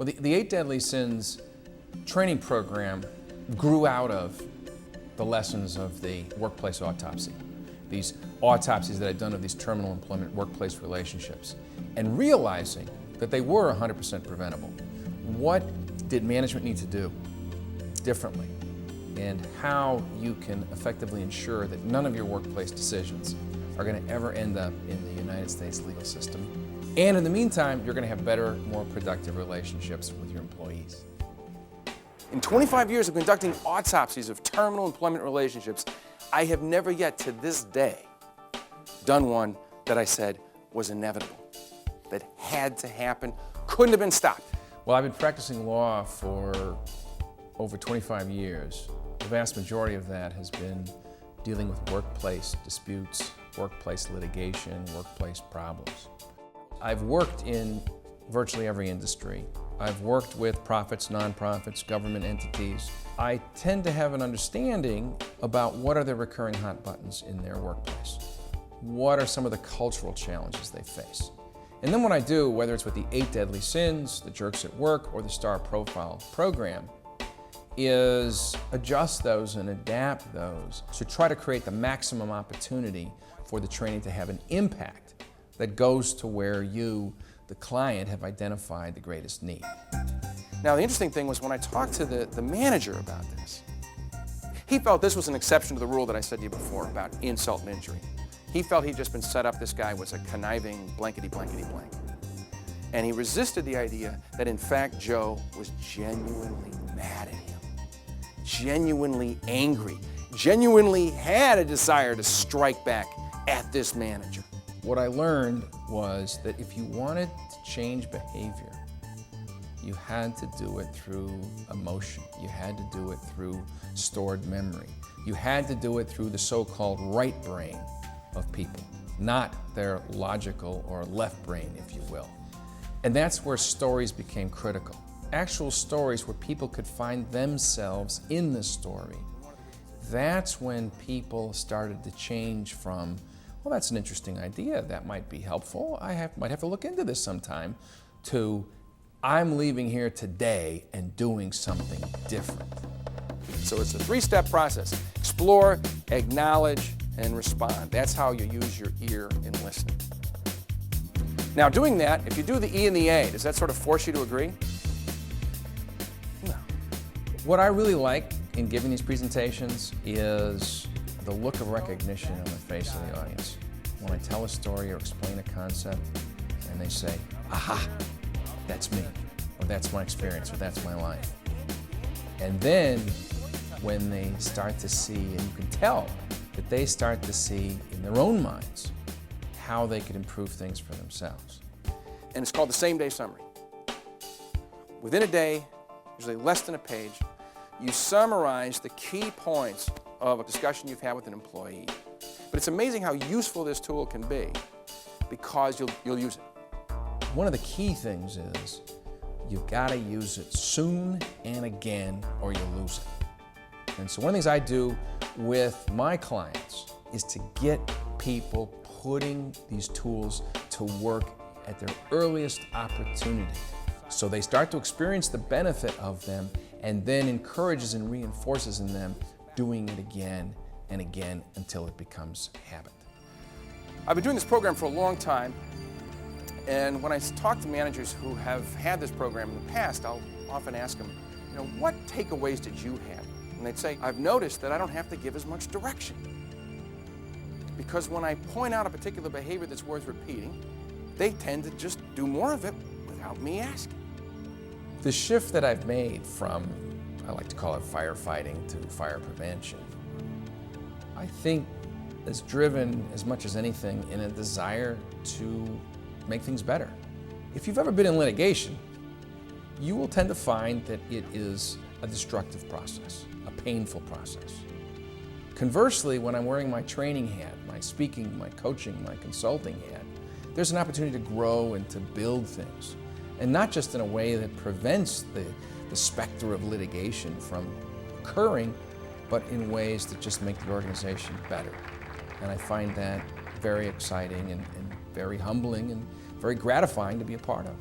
Well, the Eight Deadly Sins training program grew out of the lessons of the workplace autopsy. These autopsies that I'd done of these terminal employment workplace relationships, and realizing that they were 100% preventable. What did management need to do differently, and how you can effectively ensure that none of your workplace decisions are going to ever end up in the United States legal system. And in the meantime, you're going to have better, more productive relationships with your employees. In 25 years of conducting autopsies of terminal employment relationships, I have never yet to this day done one that I said was inevitable, that had to happen, couldn't have been stopped. Well, I've been practicing law for over 25 years. The vast majority of that has been dealing with workplace disputes, workplace litigation, workplace problems. I've worked in virtually every industry. I've worked with profits, nonprofits, government entities. I tend to have an understanding about what are the recurring hot buttons in their workplace. What are some of the cultural challenges they face? And then what I do, whether it's with the Eight Deadly Sins, the Jerks at Work, or the Star Profile program, is adjust those and adapt those to try to create the maximum opportunity for the training to have an impact that goes to where you, the client, have identified the greatest need. Now, the interesting thing was when I talked to the manager about this, he felt this was an exception to the rule that I said to you before about insult and injury. He felt he'd just been set up, this guy was a conniving blankety-blankety blank. And he resisted the idea that, in fact, Joe was genuinely mad at him, genuinely angry, genuinely had a desire to strike back at this manager. What I learned was that if you wanted to change behavior, you had to do it through emotion. You had to do it through stored memory. You had to do it through the so-called right brain of people, not their logical or left brain, if you will. And that's where stories became critical. Actual stories where people could find themselves in the story. That's when people started to change from, well, that's an interesting idea, that might be helpful, might have to look into this sometime, to I'm leaving here today and doing something different. So it's a three-step process. Explore, acknowledge, and respond. That's how you use your ear in listening. Now, doing that, if you do the E and the A, does that sort of force you to agree? No. What I really like in giving these presentations is the look of recognition on the face of the audience. When I tell a story or explain a concept, and they say, aha, that's me, or that's my experience, or that's my life. And then when they start to see, and you can tell that they start to see in their own minds how they could improve things for themselves. And it's called the same-day summary. Within a day, usually less than a page, you summarize the key points of a discussion you've had with an employee. But it's amazing how useful this tool can be because you'll use it. One of the key things is you've got to use it soon and again or you'll lose it. And so one of the things I do with my clients is to get people putting these tools to work at their earliest opportunity. So they start to experience the benefit of them and then encourages and reinforces in them doing it again and again until it becomes habit. I've been doing this program for a long time, and when I talk to managers who have had this program in the past, I'll often ask them, what takeaways did you have? And they'd say, I've noticed that I don't have to give as much direction. Because when I point out a particular behavior that's worth repeating, they tend to just do more of it without me asking. The shift that I've made from, I like to call it firefighting, to fire prevention, I think is driven as much as anything in a desire to make things better. If you've ever been in litigation, you will tend to find that it is a destructive process, a painful process. Conversely, when I'm wearing my training hat, my speaking, my coaching, my consulting hat, there's an opportunity to grow and to build things. And not just in a way that prevents the specter of litigation from occurring, but in ways that just make the organization better. And I find that very exciting and very humbling and very gratifying to be a part of.